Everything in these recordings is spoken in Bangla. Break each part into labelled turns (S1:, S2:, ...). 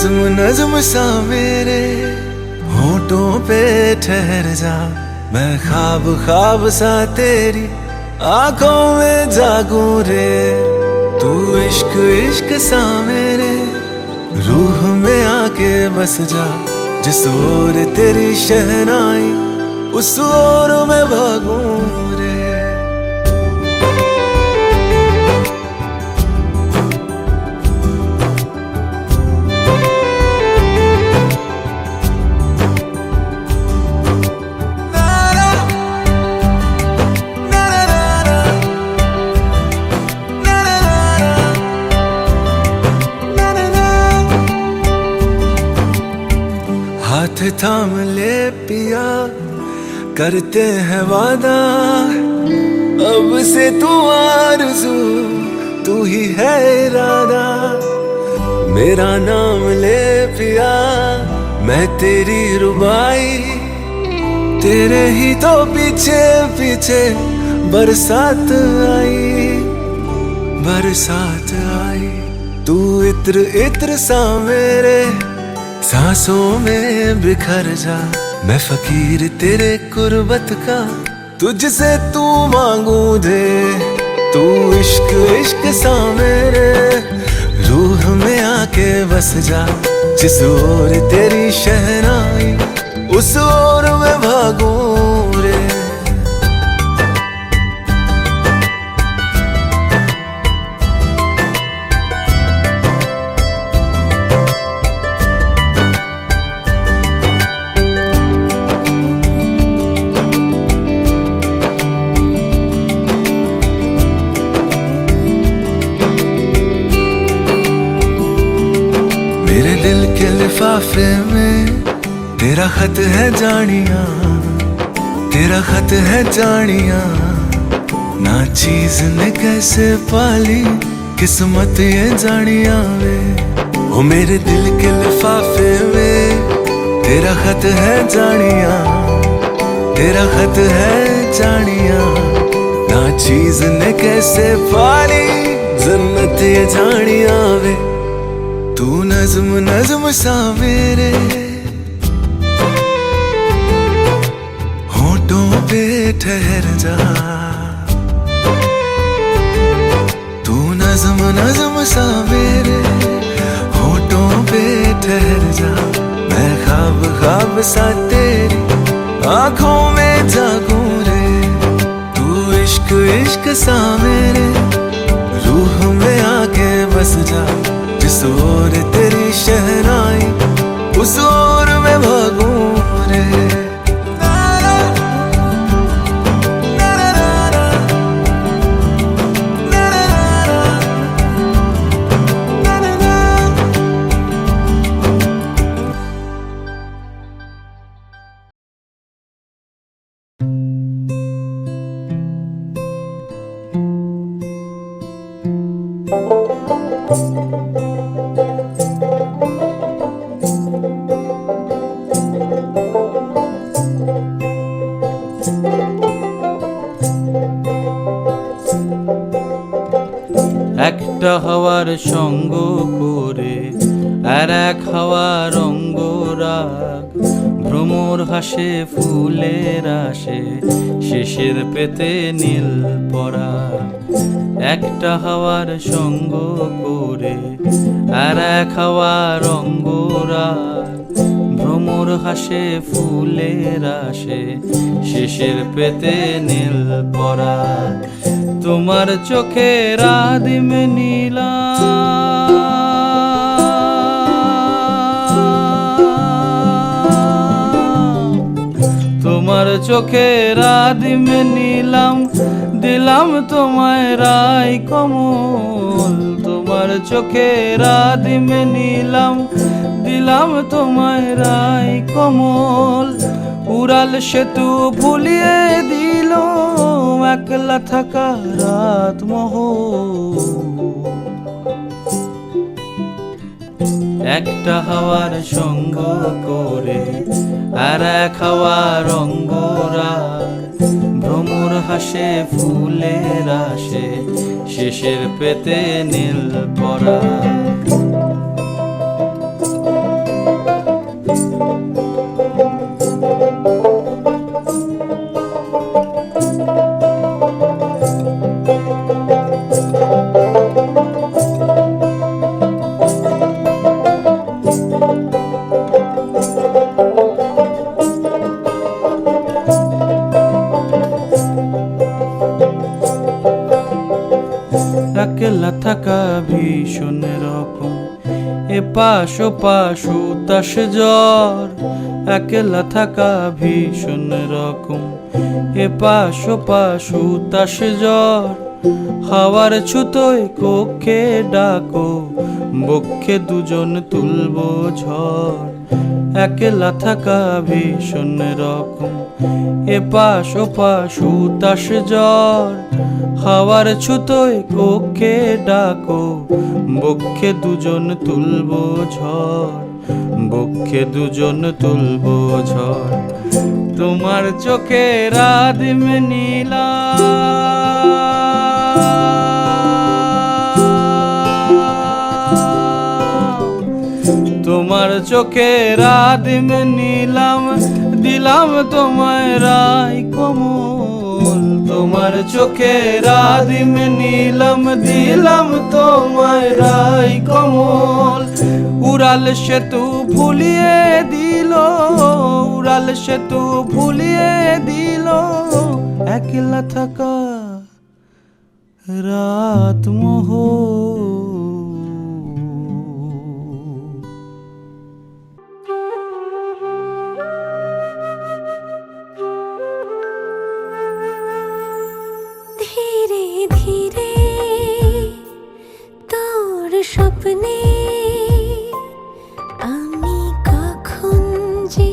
S1: नज्म नज्म सा मेरे होठों पे ठहर जा, मैं ख्वाब ख्वाब सा तेरी आंखों में जागूं रे। तू इश्क इश्क सा मेरे रूह में आके बस जा, जिस ओर तेरी शहनाई उस ओर मैं भागूं रे। हाथ थाम ले पिया, करते हैं वादा, अब से तू आरज़ू तू ही है इरादा। मेरा नाम ले पिया, मैं तेरी रुबाई, तेरे ही तो पीछे पीछे बरसात आई, बरसात आई। तू इत्र इत्र सा मेरे सांसों में बिखर जा, मैं फकीर तेरे कुर्बत का, तुझसे तू मांगू दे। तू इश्क इश्क सा मेरे रूह में आके बस जा, जिस ओर तेरी शहनाई उस ओर मैं भागूं रे। मेरे दिल के लिफाफे में तेरा खत है जानिया, तेरा खत है जानिया। ना चीज ने कैसे पाली किस्मत ये जानिया वे। ओ मेरे दिल के लिफाफे में तेरा खत है जानिया, तेरा खत है जानिया। ना चीज ने कैसे पाली जन्नत ये जानिया वे। तू नज्म नज्म सा मेरे होठों पे ठहर जा, तू नज्म नज्म सा मेरे होठों पे ठहर जा। मैं ख्वाब ख्वाब सा तेरी आंखों में जागूं रे। तू इश्क इश्क सा मेरे रूह में आके बस जा, जिस ओर तेरी शहनाई उस ओर मैं भागूं रे।
S2: একটা হাওয়ার সঙ্গ করে আর এক হাওয়ার অঙ্গরাগ, ভ্রমর হাসে ফুলের আসে শেষের পেতে নীল পরাগ। একটা হাওয়ার সঙ্গ করে আর এক হাওয়ার অঙ্গরাগ, ভ্রমর হাসে ফুলের আসে শেষের পেতে নীল পরাগ। তোমার চোখের আদিম নীলা, তোমার চোখের আদিম নীলাম, দিলাম তোমায় রায় কমল। তোমার চোখের আদিম নীলাম, দিলাম তোমায় রায় কমল। উড়াল সেতু ভুলিয়ে দিল একলা থাকা রাত মহল। একটা হাওয়ার সঙ্গ করে আর এক হাওয়ার অঙ্গরাগ, ভ্রমর হাসে ফুলের আসে শেষের পেতে নীল পরাগ। এপাশ ওপাশ উতাস জ্বর, একলা থাকা ভীষণ রকম। এপাশ ওপাশ উতাস জ্বর, হাওয়ার ছুতোয় কক্ষে ডাকো, বক্ষে দুজন তুলবো ঝড়। একলা থাকা ভীষণ রকম। এপাশ ওপাশ উতাস জ্বর, হাওয়ার ছুতোয় কক্ষে ডাকো, বক্ষে দুজন তুলবো ঝড়, বক্ষে দুজন তুলবো ঝড়। তোমার চোখে রাদিম নীলা, তোমার চোখে রাদিম নিলাম, দিলাম তোমায় রাই কমল। তোমার চোখে রাদিম নিলাম, দিলাম তোমায় রাই কমল। উড়াল সেতু ভুলিয়ে দিল, উড়াল সেতু ভুলিয়ে দিল, একলা থাকা রাত মোহ।
S3: ধীরে ধীরে তোর স্বপ্নে আমি কখন যে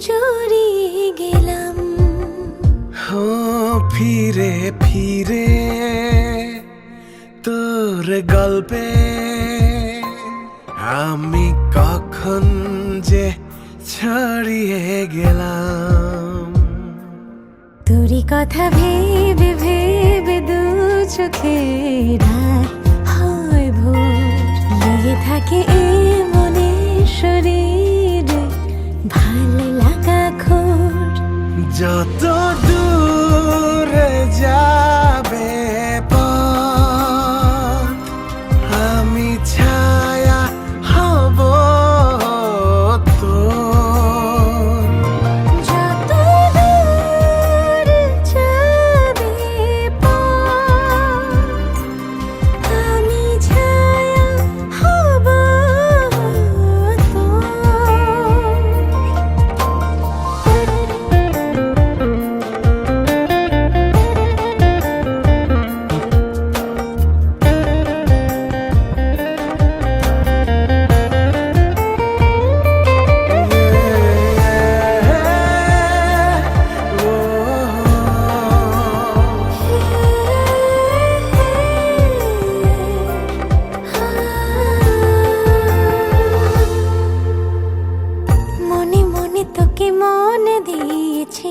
S3: জড়িয়ে গেলাম।
S1: ফিরে ফিরে তোর গল্পে আমি কখন যে ছড়িয়ে গেলাম।
S3: তোরই কথা ভেবে ভেবে দু চোখে রাত হয় ভোর, লেগে থাকে এ মনে শরীরে ভালো লাগা খোর।
S1: যত দূরে যাবে পথ, আমি ছায়া হব তোর।
S3: যত দূর যাবে পথ, আমি ছায়া হব তোর। মনে মনে তোকে মনে দিয়েছি,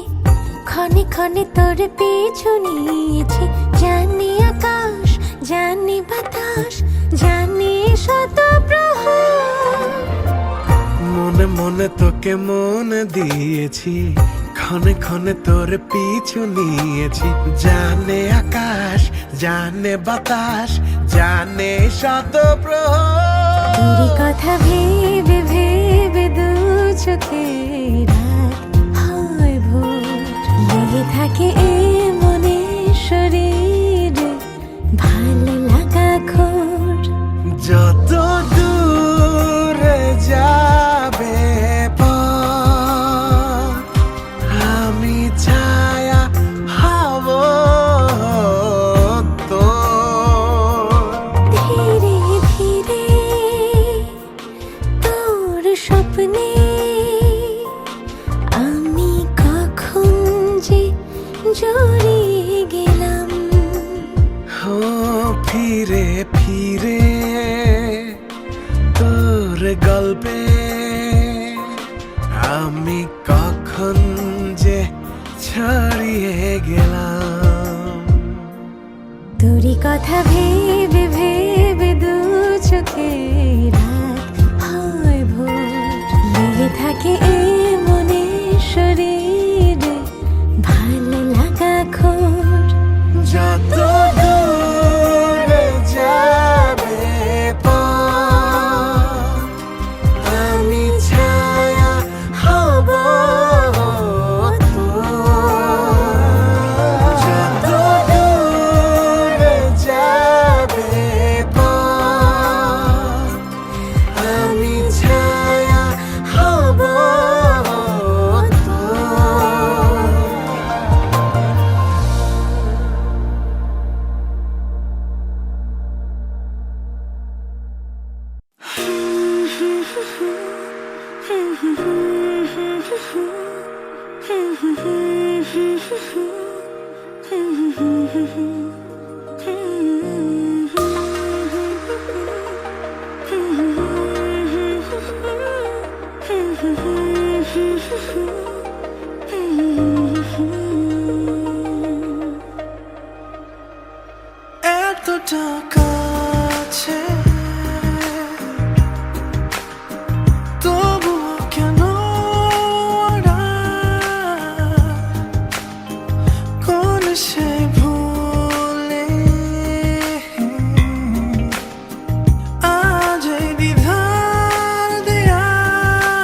S3: ক্ষণে ক্ষণে তোর পিছু নিয়েছি। জানি আকাশ, জানি বাতাস, জানি শত প্রহর।
S1: মনে মনে তোকে মনে দিয়েছি, ক্ষণে ক্ষণে তোর পিছু নিয়েছি। জানে আকাশ, জানে বাতাস, জানে শত প্রহর।
S3: তোরই কথা ভেবে ভেবে দু চোখে রাত হয় ভোর, লেগে থাকে এ মনে শরীরে ভালো লাগা খোর।
S1: যত দূরে যাবে পথ, আমি ছায়া হব তোর।
S3: ধীরে ধীরে তোর স্বপ্নে আমি কখন যে জড়িয়ে গেলাম।
S1: ফিরে ফিরে তোর গল্পে আমি কখন যে ছড়িয়ে গেলাম।
S3: তোরই কথা ভেবে ভেবে দু চোখে রাত হয় ভোর, লেগে থাকে এ মনে শরীরে ভালো লাগা খোর।
S1: যত দূরে যাবে পথ, আমি ছায়া হব তোর। যত দূরে যাবে পথ, আমি এতটা কাছে তবুও কেন ওরা কোন সে ভুলে আজ এই দ্বিধার দেয়াল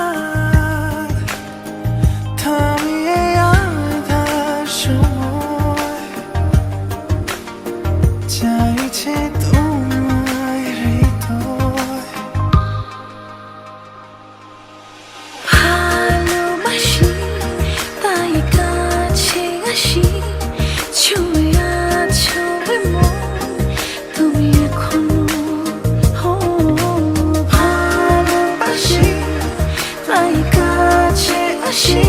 S1: থামিয়ে আধার সময় চাইছে তোমায় হৃদয়
S3: ভালোবাসি তাই কাছে আসি ছুঁয়ে আছো মন তুমি এখনো ভালোবাসি তাই কাছে আসি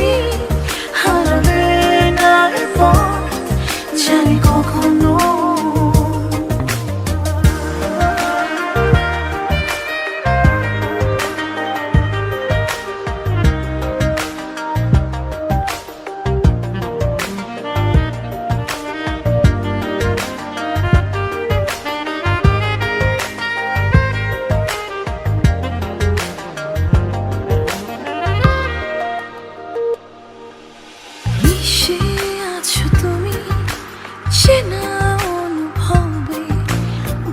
S3: হারাবে না পথ জানি কখনো মিশে আছো তুমি চেনা অনুভবে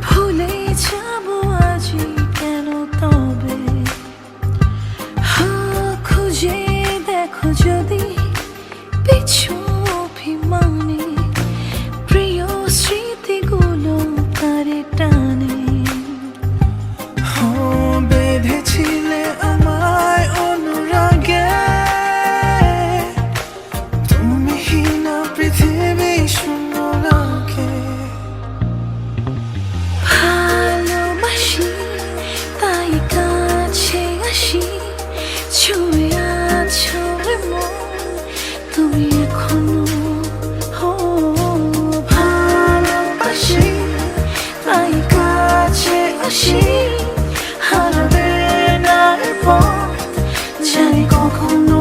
S3: ভুলে যাব আজই কেন তবে খুঁজে দেখো যদি পিছু অভিমানে প্রিয় স্মৃতিগুলো তারে টানে
S1: বেঁধেছিলে আমায় অনুরাগে তুমি হীনা পৃথিবী শূন্য লাগে
S3: ভালোবাসি তাই কাছে আসি ছুঁয়ে আছো মন তুমি এখনো ভালোবাসি তাই কাছে আসি হারাবে না পথ জানি কখনো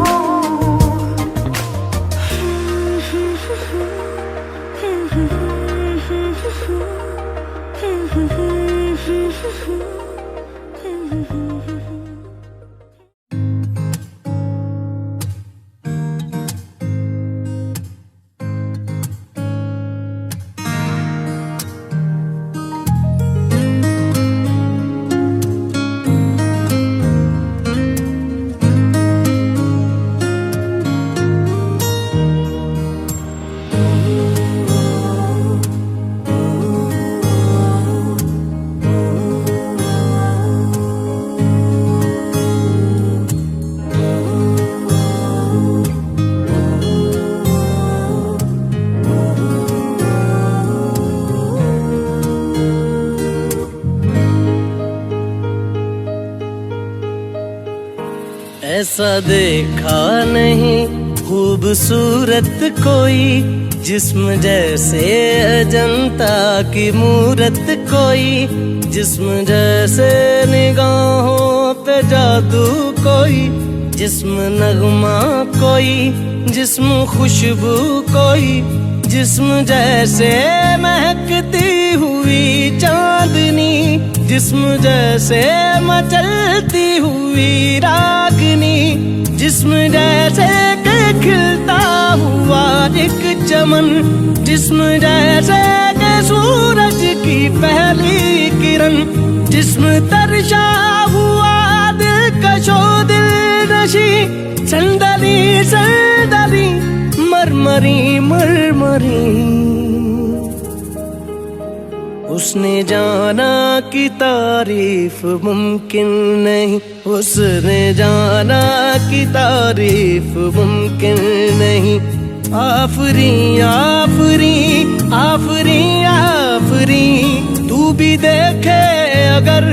S4: ऐसा देखा नहीं खूबसूरत कोई जिस्म जैसे अजंता की मूरत कोई जिस्म जैसे निगाहों पे जादू कोई जिस्म नगमा कोई जिस्म खुशबू कोई जिस्म जैसे महकती हुई चांदनी जिस्म जैसे मचलती हुई रागनी जिस्म जैसे के खिलता हुआ एक चमन जिस्म जैसे के सूरज की पहली किरण जिस्म तरशा हुआ दिलकशो दिल नशी संदली संदली मरमरी मरमरी उसने जाना कि तारीफ मुमकिन नहीं उसने जाना कि तारीफ मुमकिन नहीं आफरी आफरी आफरी आफरी तू भी देखे अगर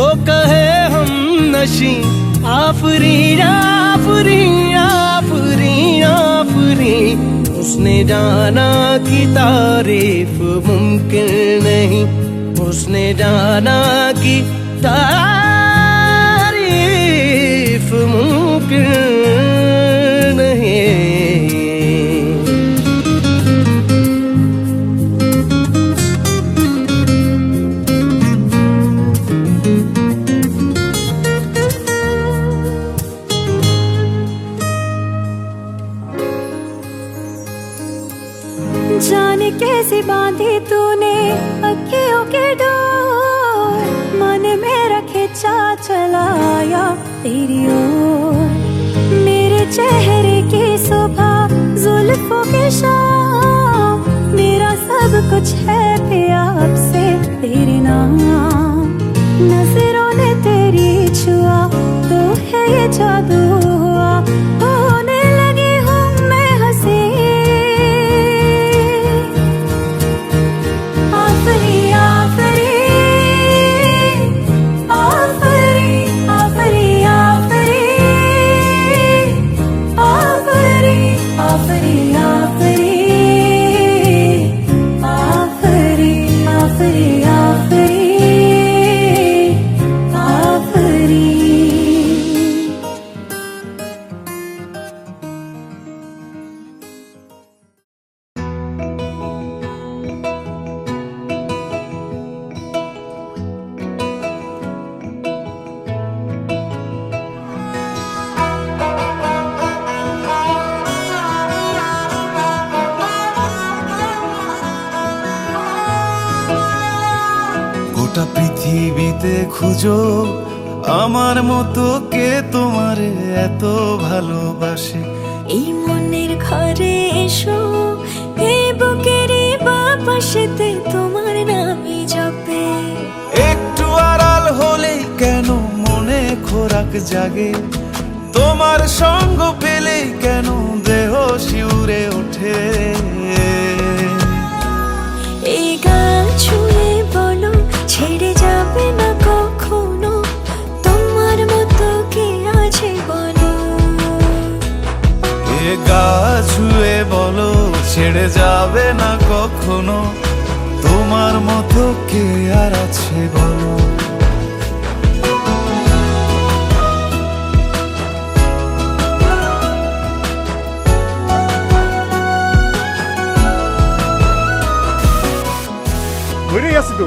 S4: तो कहे हम नशी आफरी आफरी उसने जाना कि तारीफ मुमकिन नहीं, उसने जाना कि तारीफ मुमकिन नहीं।
S3: जाने कैसे बांधी तूने अखियों के डोर, मन मेरा खिंचा चलाया तेरी ओर। मेरे चेहरे की सुबह जुल्फों की शाम, मेरा सब कुछ है पिया अब से तेरे नाम। नजरों ने तेरी छुआ तो है ये जादू हुआ, होने लगी हूँ मैं हंसी। आफरी आफरी आफरी आफरी आफरी आफरी आफरी आफरी आफरी आफरी आफरी आफरी।
S1: গোটা পৃথিবীতে খুঁজো আমার মতো কে তোমারে এত ভালোবাসে।
S3: এই মনের ঘরে এসো, এই বুকেরই বাপাশেতে তোমার নামই জপে।
S1: একটু আড়াল হলেই কেন মনে খোরাক জাগে, তোমার সঙ্গ পেলেই কেন দেহ শিউরে ওঠে।
S3: এই গান ছুঁয়ে বলো ছেড়ে যাবে না কখনো, তোমার মতো কে আছে বলো।
S1: এ গা ছুঁয়ে বলো ছেড়ে যাবে না কখনো, তোমার মতো কে আর আছে বলো।
S5: ধরেই আছি তো।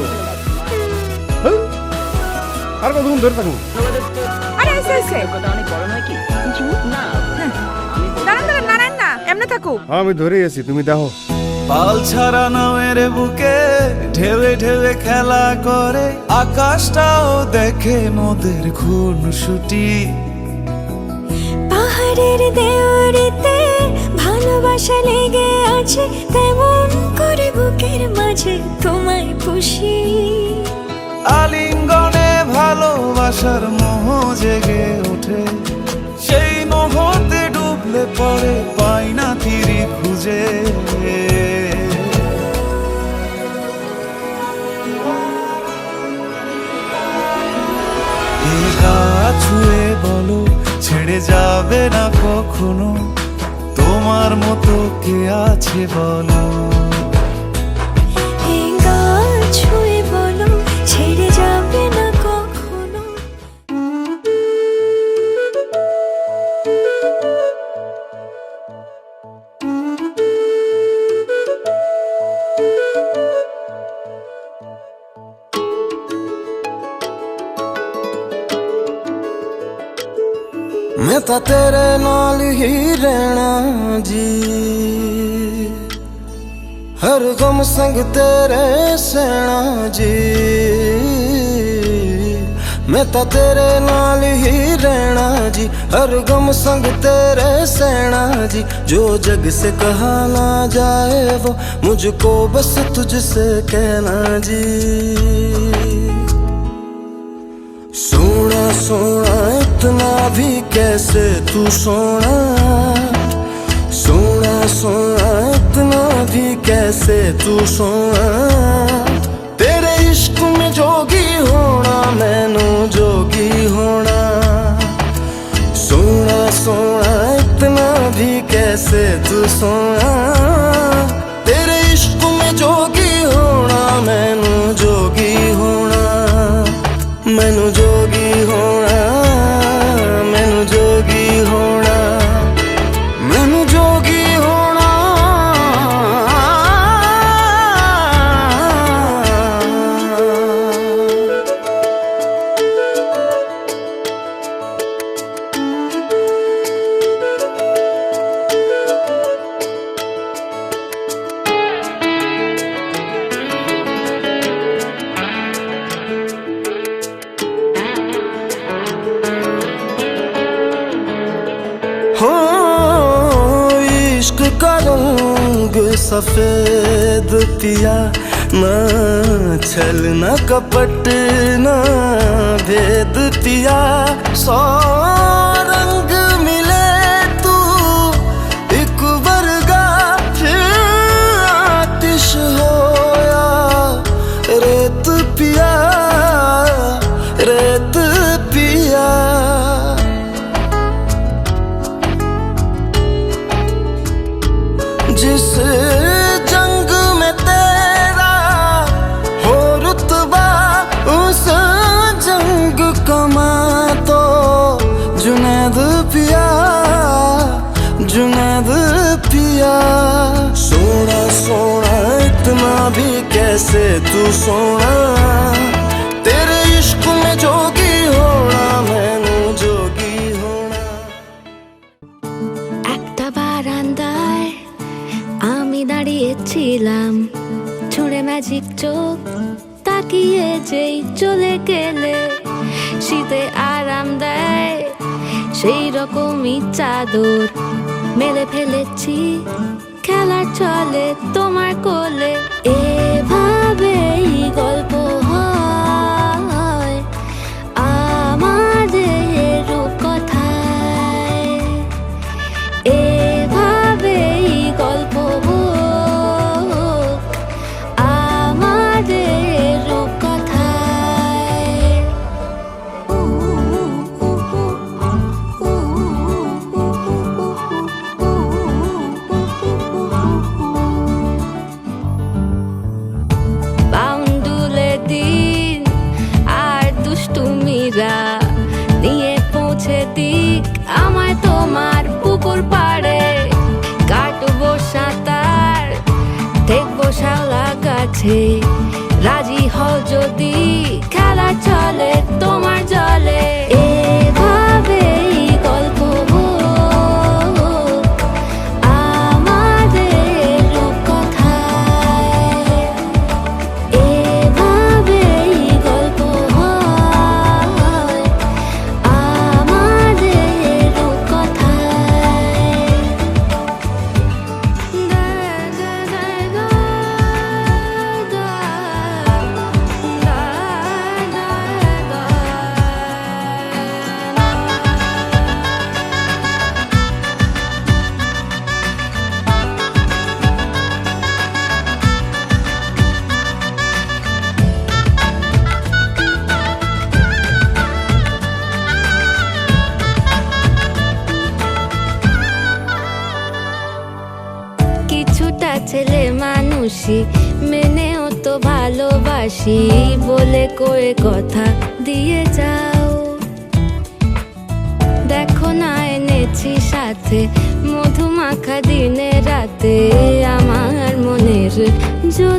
S5: হ্যাঁ? আর কতক্ষণ ধরে থাকবো?
S6: আরে এসে এসে দাঁড়ান দাঁড়ান নারায়ণ না এমনি থাকো।
S5: হ্যাঁ, আমি ধরেই আছি, তুমি দেখো।
S1: পাল ছাড়া নামের বুকে ঢেউে ঢেউে খেলা করে, আকাশটাও দেখে নদের খুনসুটি।
S3: পাহাড়ের দেওয়ারিতে ভালোবাসা লেগে আছে, তেমন করে বুকের মাঝে তোমায় খুশি।
S1: আলিঙ্গনে ভালোবাসার মোহ জেগে ওঠে, সেই মোহতে ডুবলে পড়ে পাই না তীরি খুঁজে। এ গা ছুঁয়ে বলো ছেড়ে যাবে না কখনো, তোমার মতো কে আছে বলো।
S3: এই গান ছুঁয়ে বলো ছেড়ে যাবে না কখনো।
S4: मैं तो तेरे नाल ही रहना जी, हर गम संग तेरे सहना जी। मैं तो तेरे नाल ही रहना जी, हर गम संग तेरे सहना जी। जो जग से कहा ना जाए वो मुझको बस तुझसे कहना जी। सोना सोना इतना भी कैसे तू सोना, सोना सोना इतना भी कैसे तू सोना। तेरे इश्क में जोगी होना मैनू जोगी होना। सोना सोना इतना भी कैसे तू सोना तेरे इश्क में जोगी होना मैनू जोगी होना मैनू जोगी होना मैनू जोगी होना मैनू जोगी होना हो इश्क का रंग सफेद पिया ना छल न कपट न भेद पिया सौ रंग मिले तू एक वर्गा फिर आतिश होया रेत पिया रेत पिया जिस जंग में तेरा हो रुतबा उस जंग कमा तो जुनैद पिया जुनैद पिया सोना सोना इतना भी कैसे तू सोना तेरे इश्क में जोगी होना मैनू जोगी होना
S3: একটা বারান্দায় আমি দাঁড়িয়েছিলাম ছুঁড়ে ম্যাজিক চোখ তাকিয়ে যেই চলে গেলে শীতে আরাম দেয় সেই রকমই চাদর মেলে ফেলেছি খেলার চলে তোমার কোলে এভাবেই গল্প হয় আমাদের রূপকথায় এভাবেই গল্প হোক আমাদের রূপকথায় বাউন্ডুলে দিন আর দুষ্টুমিরা নিয়ে পৌঁছে দিক আমায় তোমার পুকুর পাড়ে কাটবো সাঁতার দেখবো শালা গাছে রাজি হও যদি খেলা চলে তোমার জলে এভাবেই গল্প হোক আমাদের রূপকথায় এভাবেই গল্প হয় আমাদের রূপকথায় কিছুটা ছেলে মানুষই মেনেও তো ভালোবাসি বলে কয়ে কথা দিয়ে যাও দেখো না এনেছি সাথে মধুমাখা দিনে রাতে আমার মনের জো